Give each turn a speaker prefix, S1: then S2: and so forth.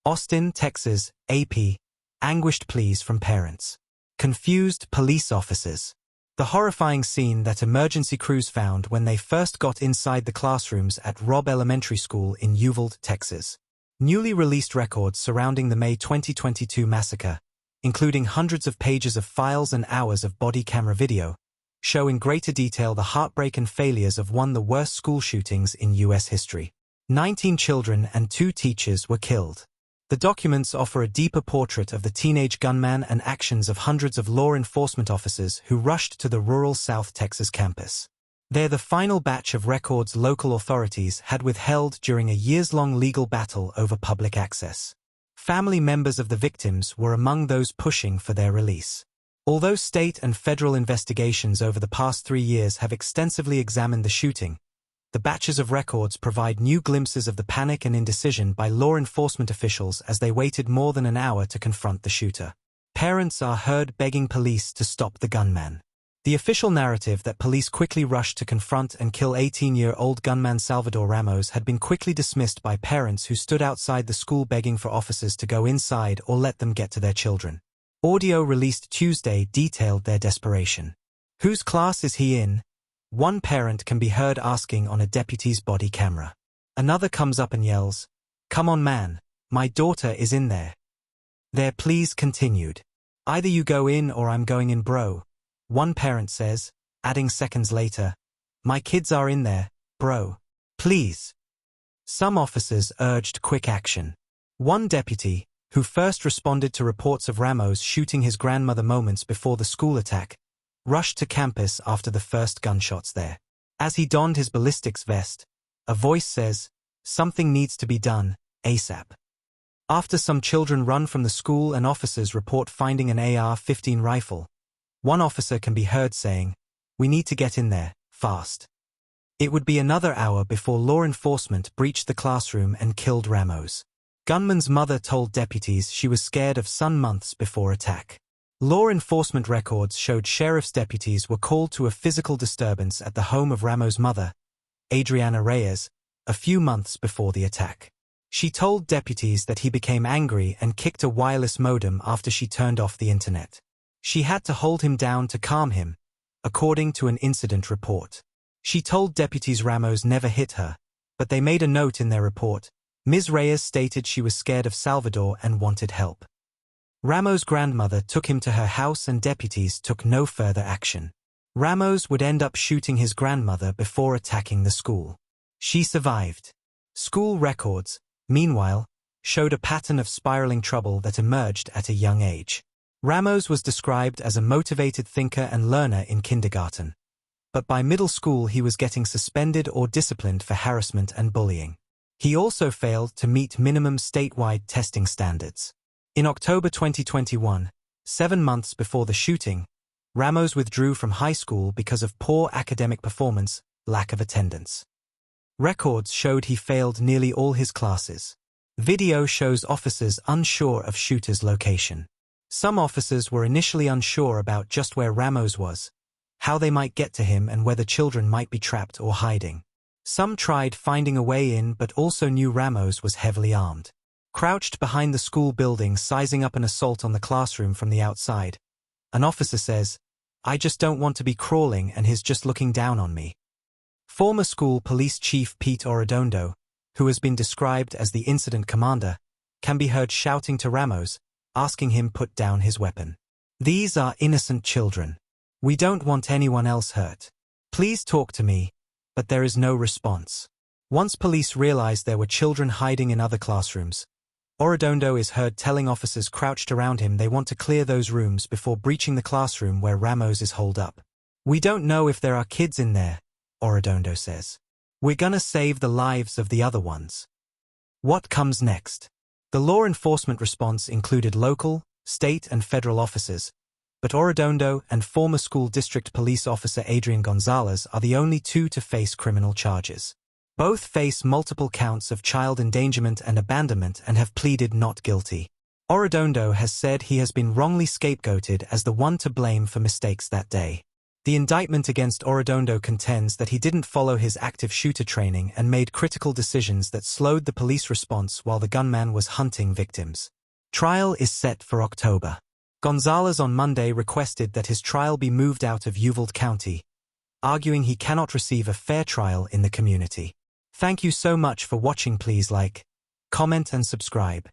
S1: Austin, Texas, AP. Anguished pleas from parents. Confused police officers. The horrifying scene that emergency crews found when they first got inside the classrooms at Robb Elementary School in Uvalde, Texas. Newly released records surrounding the May 2022 massacre, including hundreds of pages of files and hours of body camera video, show in greater detail the heartbreak and failures of one of the worst school shootings in U.S. history. 19 children and 2 teachers were killed. The documents offer a deeper portrait of the teenage gunman and actions of hundreds of law enforcement officers who rushed to the rural South Texas campus. They're the final batch of records local authorities had withheld during a years-long legal battle over public access. Family members of the victims were among those pushing for their release. Although state and federal investigations over the past 3 years have extensively examined the shooting, the batches of records provide new glimpses of the panic and indecision by law enforcement officials as they waited more than an hour to confront the shooter. Parents are heard begging police to stop the gunman. The official narrative that police quickly rushed to confront and kill 18-year-old gunman Salvador Ramos had been quickly dismissed by parents who stood outside the school begging for officers to go inside or let them get to their children. Audio released Tuesday detailed their desperation. "Whose class is he in?" One parent can be heard asking on a deputy's body camera. Another comes up and yells, "Come on man, my daughter is in there." Their pleas continued. "Either you go in or I'm going in bro," one parent says, adding seconds later, "My kids are in there, bro. Please." Some officers urged quick action. One deputy, who first responded to reports of Ramos shooting his grandmother moments before the school attack, rushed to campus after the first gunshots there. As he donned his ballistics vest, a voice says, "Something needs to be done, ASAP." After some children run from the school and officers report finding an AR-15 rifle, one officer can be heard saying, "We need to get in there, fast." It would be another hour before law enforcement breached the classroom and killed Ramos. Gunman's mother told deputies she was scared of son months before attack. Law enforcement records showed sheriff's deputies were called to a physical disturbance at the home of Ramos' mother, Adrian Reyes, a few months before the attack. She told deputies that he became angry and kicked a wireless modem after she turned off the internet. She had to hold him down to calm him, according to an incident report. She told deputies Ramos never hit her, but they made a note in their report. Ms. Reyes stated she was scared of Salvador and wanted help. Ramos' grandmother took him to her house and deputies took no further action. Ramos would end up shooting his grandmother before attacking the school. She survived. School records, meanwhile, showed a pattern of spiraling trouble that emerged at a young age. Ramos was described as a motivated thinker and learner in kindergarten. But by middle school he was getting suspended or disciplined for harassment and bullying. He also failed to meet minimum statewide testing standards. In October 2021, 7 months before the shooting, Ramos withdrew from high school because of poor academic performance, lack of attendance. Records showed he failed nearly all his classes. Video shows officers unsure of shooter's location. Some officers were initially unsure about just where Ramos was, how they might get to him and whether children might be trapped or hiding. Some tried finding a way in but also knew Ramos was heavily armed. Crouched behind the school building sizing up an assault on the classroom from the outside, an officer says, "I just don't want to be crawling and he's just looking down on me." Former school police chief Pete Arredondo, who has been described as the incident commander, can be heard shouting to Ramos, asking him put down his weapon. "These are innocent children. We don't want anyone else hurt. Please talk to me," but there is no response. Once police realized there were children hiding in other classrooms, Arredondo is heard telling officers crouched around him they want to clear those rooms before breaching the classroom where Ramos is holed up. "We don't know if there are kids in there," Arredondo says. "We're gonna save the lives of the other ones." What comes next? The law enforcement response included local, state and federal officers, but Arredondo and former school district police officer Adrian Gonzales are the only 2 to face criminal charges. Both face multiple counts of child endangerment and abandonment and have pleaded not guilty. Arredondo has said he has been wrongly scapegoated as the one to blame for mistakes that day. The indictment against Arredondo contends that he didn't follow his active shooter training and made critical decisions that slowed the police response while the gunman was hunting victims. Trial is set for October. Gonzales on Monday requested that his trial be moved out of Uvalde County, arguing he cannot receive a fair trial in the community. Thank you so much for watching. Please like, comment and subscribe.